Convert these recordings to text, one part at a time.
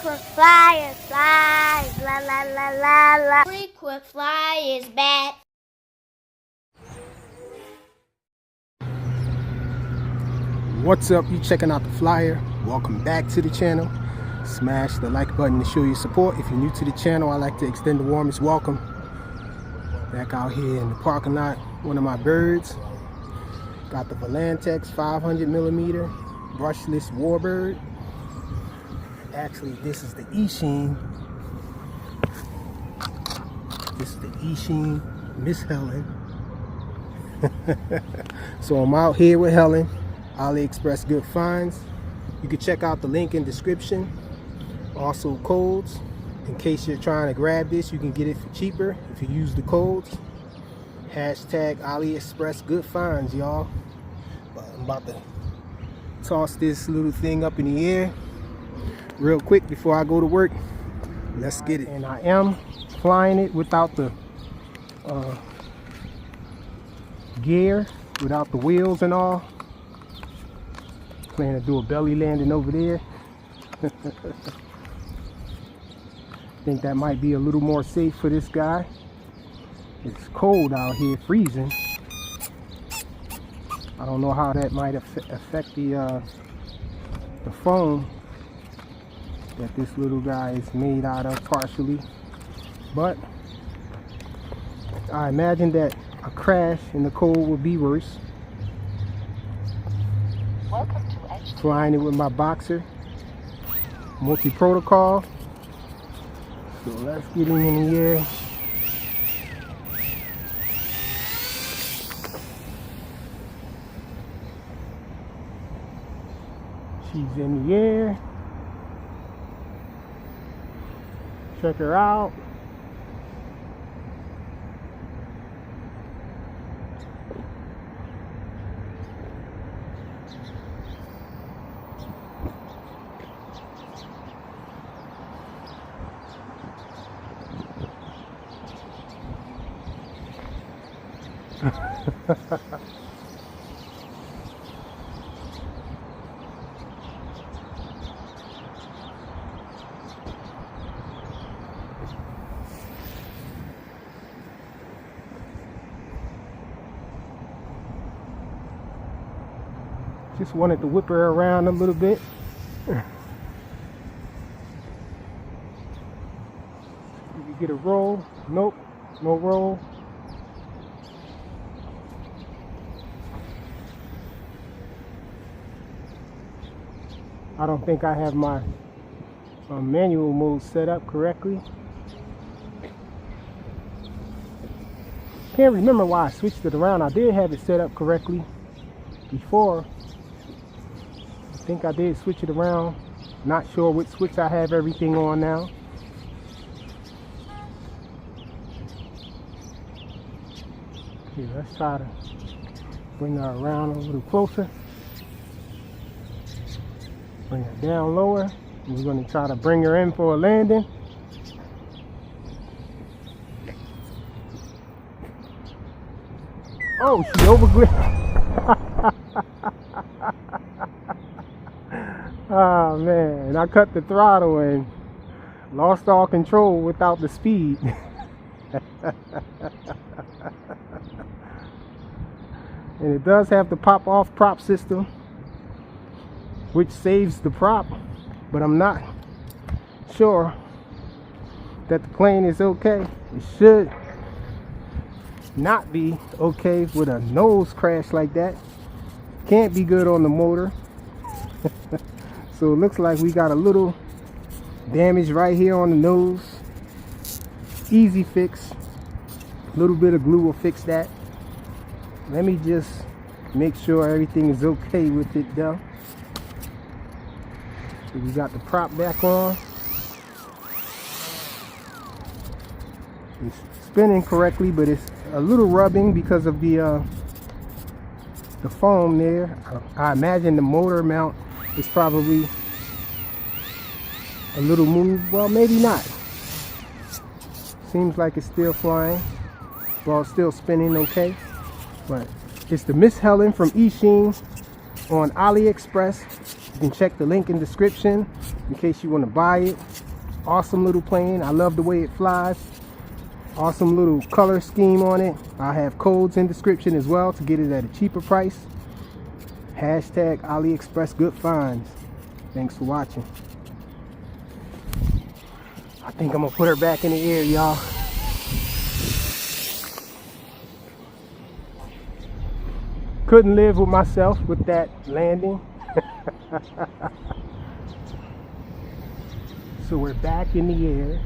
Frequent flyer, fly, la la la la la. Frequent flyer is back. What's up? You checking out the flyer? Welcome back to the channel. Smash the like button to show your support. If you're new to the channel, I'd like to extend the warmest welcome. Back out here in the parking lot, one of my birds. Got the Volantex 500mm brushless warbird. Actually, this is the Eachine. This is the Eachine Miss Helen. So I'm out here with Helen. AliExpress good finds. You can check out the link in description. Also codes. In case you're trying to grab this, you can get it for cheaper if you use the codes. Hashtag AliExpress good finds, y'all. But I'm about to toss this little thing up in the air real quick before I go to work. Let's get it. And I am flying it without the gear, without the wheels and all. Plan to do a belly landing over there. Think that might be a little more safe for this guy. It's cold out here, freezing. I don't know how that might affect the foam that this little guy is made out of partially, but I imagine that a crash in the cold would be worse. Flying it with my boxer, multi-protocol. So let's get him in the air. She's in the air. Check her out. Just wanted to whip her around a little bit. You get a roll. Nope, no roll. I don't think I have my manual mode set up correctly. Can't remember why I switched it around. I did have it set up correctly before. I think I did switch it around. Not sure which switch I have everything on now. Okay, let's try to bring her around a little closer. Bring her down lower. We're going to try to bring her in for a landing. Oh, she overgripped. Oh man, I cut the throttle and lost all control without the speed. And it does have the pop-off prop system, which saves the prop, but I'm not sure that the plane is okay. It should not be okay with a nose crash like that. Can't be good on the motor. So it looks like we got a little damage right here on the nose. Easy fix. A little bit of glue will fix that. Let me just make sure everything is okay with it though. So we got the prop back on. It's spinning correctly, but it's a little rubbing because of the foam there. I imagine the motor mount is probably a little moved. Well, maybe not. Seems like it's still flying. Well, it's still spinning okay. But it's the Miss Helen from Eachine on AliExpress. You can check the link in the description. in case you want to buy it. Awesome little plane. I love the way it flies. Awesome little color scheme on it. I have codes in description as well to get it at a cheaper price. Hashtag AliExpress good finds. Thanks for watching. I think I'm gonna put her back in the air, y'all. Couldn't live with myself with that landing. So we're back in the air.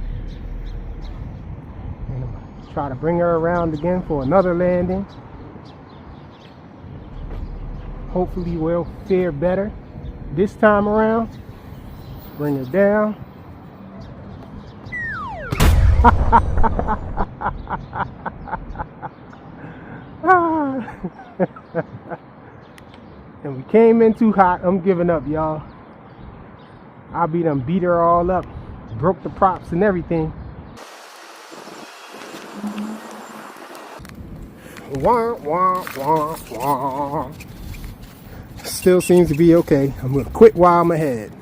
And I'm gonna try to bring her around again for another landing. Hopefully we'll fare better this time around. Bring her down. And we came in too hot. I'm giving up, y'all. I beat her all up. Broke the props and everything. Wah, wah, wah, wah. Still seems to be okay. I'm gonna quit while I'm ahead.